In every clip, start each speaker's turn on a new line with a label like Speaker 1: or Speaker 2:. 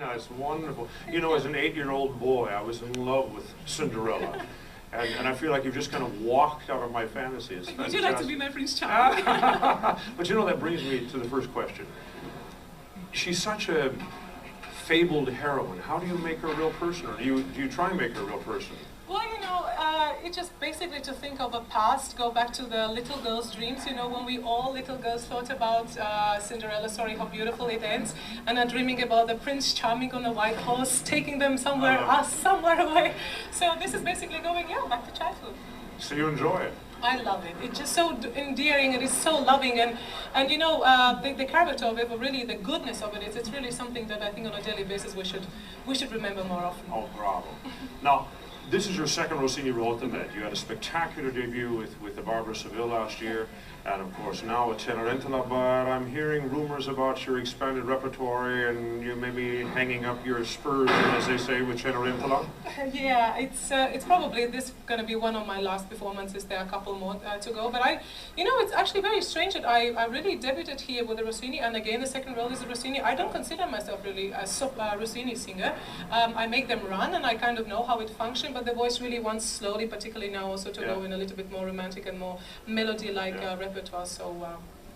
Speaker 1: It's wonderful. You know, as an 8-year-old boy, I was in love with Cinderella. And I feel like you've just kind of walked out of my fantasies.
Speaker 2: Would you like to be my Prince Charming?
Speaker 1: But you know, that brings me to the first question. She's such a fabled heroine. How do you make her a real person? Or do you try and make her a real person?
Speaker 2: Well, you know, it's just basically to think of a past, go back to the little girl's dreams, you know, when we all little girls thought about Cinderella story, how beautiful it ends, and are dreaming about the Prince Charming on a white horse, taking them somewhere, somewhere away. So this is basically going, yeah, back to childhood.
Speaker 1: So you enjoy it?
Speaker 2: I love it. It's just so endearing, and it's so loving, and you know, the character of it, or really the goodness of it, it's really something that I think on a daily basis we should remember more often.
Speaker 1: Oh, bravo. Now, this is your second Rossini role at the Met. You had a spectacular debut with the Barbara Seville last year, and of course now at Cenerentola, but I'm hearing rumors about your expanded repertoire and you may be hanging up your spurs, as they say, with Cenerentola.
Speaker 2: Yeah, it's probably this going to be one of my last performances. There are a couple more to go, but you know, it's actually very strange that I really debuted here with the Rossini, and again the second role is the Rossini. I don't consider myself really a Rossini singer. I make them run, and I kind of know how it functions, but the voice really wants slowly, particularly now also to go in a little bit more romantic and more melody-like repertoire, so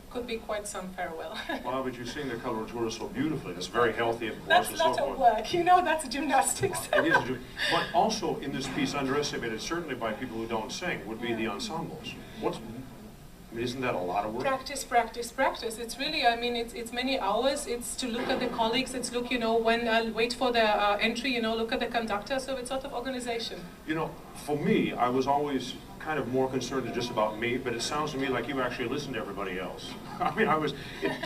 Speaker 2: could be quite some farewell.
Speaker 1: Well, but you sing the coloratura so beautifully. It's very healthy, of course,
Speaker 2: that's
Speaker 1: and
Speaker 2: not
Speaker 1: so
Speaker 2: a
Speaker 1: forth.
Speaker 2: work, you know, that's gymnastics.
Speaker 1: It is, but also in this piece, underestimated certainly by people who don't sing, would be the ensembles. I mean, isn't that a lot of work?
Speaker 2: Practice, practice, practice. It's really, I mean, it's many hours. It's to look at the colleagues. It's look, you know, when I'll wait for the entry, you know, look at the conductor. So it's sort of organization. You know,
Speaker 1: for me, I was always kind of more concerned just about me, but it sounds to me like you actually listen to everybody else. I mean,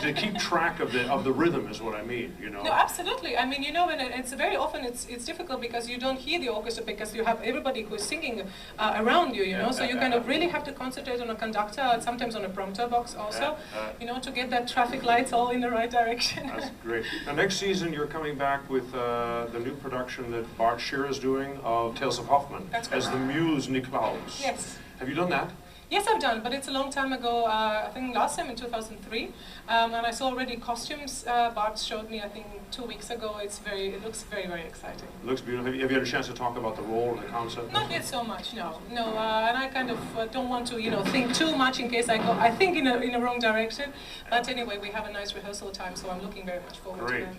Speaker 1: to keep track of the rhythm is what I mean, you know.
Speaker 2: No, absolutely. I mean, you know, and it's very often it's difficult because you don't hear the orchestra because you have everybody who's singing around you, you know. So you kind of really have to concentrate on a conductor, sometimes on a prompter box also, you know, to get that traffic lights all in the right direction.
Speaker 1: That's great. Now, next season you're coming back with the new production that Bart Scheer is doing of Tales of Hoffmann as the Muse Niklaus.
Speaker 2: Yes.
Speaker 1: Have you done that?
Speaker 2: Yes, I've done, but it's a long time ago. I think last time in 2003, and I saw already costumes. Bart showed me, I think, 2 weeks ago. It looks very, very exciting.
Speaker 1: It looks beautiful. Have you had a chance to talk about the role and the concept?
Speaker 2: Not yet so much, no. And I kind of don't want to, you know, think too much in case I think in a wrong direction. But anyway, we have a nice rehearsal time, so I'm looking very much forward to that.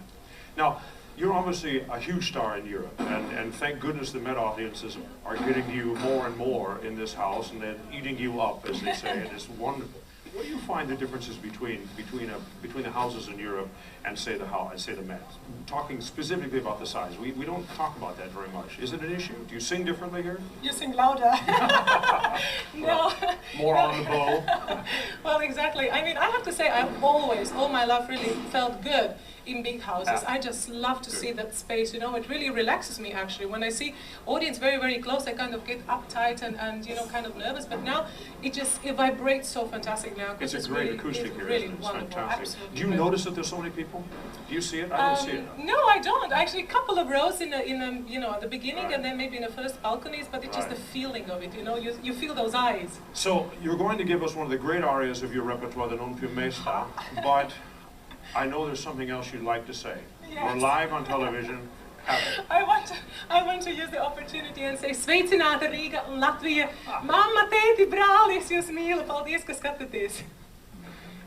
Speaker 1: Now, you're obviously a huge star in Europe, and thank goodness the Met audiences are getting you more and more in this house, and then eating you up, as they say, and it's wonderful. What do you find the differences between the houses in Europe and say the Met? Talking specifically about the size, we don't talk about that very much. Is it an issue? Do you sing differently here?
Speaker 2: You sing louder. No.
Speaker 1: More on the bow.
Speaker 2: Well, exactly. I mean, I have to say, I've always, all my life, really felt good in big houses. I just love to see that space, you know. It really relaxes me, actually. When I see audience very, very close, I kind of get uptight and you know, kind of nervous. But now it vibrates so fantastic now.
Speaker 1: It's a great acoustic here.
Speaker 2: Really
Speaker 1: it's
Speaker 2: wonderful.
Speaker 1: Fantastic.
Speaker 2: Absolutely.
Speaker 1: Do you notice that there's so many people? Do you see it? I don't see it.
Speaker 2: No, I don't. Actually, a couple of rows in you know, at the beginning, and then maybe in the first balconies. But it's just the feeling of it, you know. You feel those eyes.
Speaker 1: So you're going to give us one of the great arias of your repertoire, the Non più mesta, but I know there's something else you'd like to say.
Speaker 2: Yes.
Speaker 1: We're live on television.
Speaker 2: I want to use the opportunity and say sveicināti Rīga un Latvija. Mamma, tēti, brālis, jūs mīlu. Paldies, ka skatāties.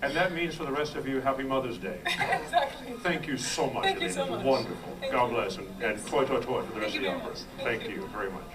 Speaker 1: And that means for the rest of you, Happy Mother's Day.
Speaker 2: Exactly.
Speaker 1: Thank you so much.
Speaker 2: Thank you so much.
Speaker 1: Wonderful.
Speaker 2: Thank
Speaker 1: God
Speaker 2: you.
Speaker 1: bless, and toi toi toi for the rest of the opera.
Speaker 2: Thank you
Speaker 1: Thank you very much.